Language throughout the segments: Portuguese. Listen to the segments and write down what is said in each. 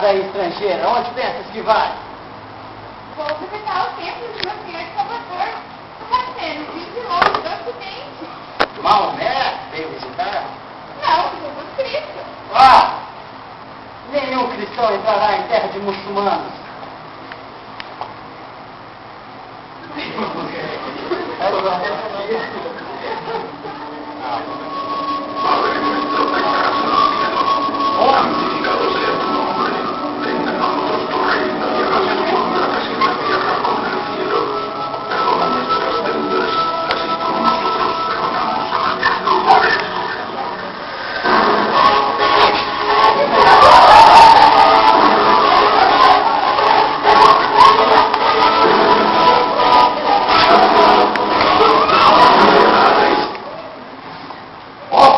danada aí, estrangeira? Onde pensas que vai? Vou visitar o templo de meu Senhor de Salvador. Está sendo 20 longe do Ocidente. Maomé veio visitar? Não, Jesus Cristo. Ah! Nenhum cristão entrará em terra de muçulmanos.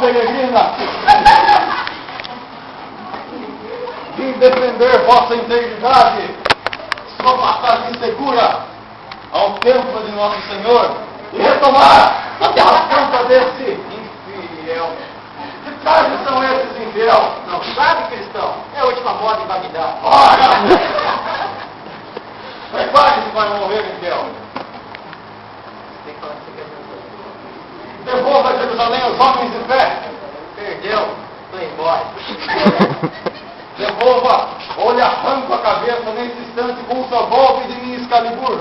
Peregrina, vim defender vossa integridade, sua passagem segura ao templo de nosso Senhor e retomar a terra santa desse infiel. Que trajes são esses infiel? Não sabe, cristão? É a última moda em Bagdá. Ora! Prepare-se para morrer, infiel. Tem que falar que você quer ver. Devolva a Jerusalém aos homens de fé. Perdeu, playboy. Devolva, ou lhe arranco a cabeça nesse instante com o seu golpe de minha Excalibur.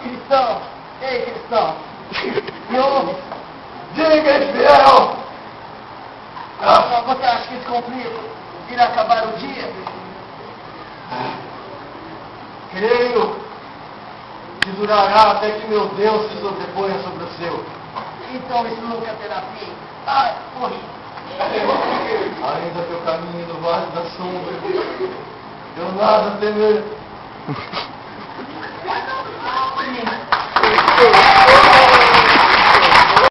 Cristão, ei cristão, me ouve? Diga, infiel! Você acha que esse conflito irá acabar um dia? Creio que durará até que meu Deus se sobreponha sobre o seu. Então isso nunca terá fim. Ai, morri. Ainda que eu caminhe no vale da sombra, eu nada temer.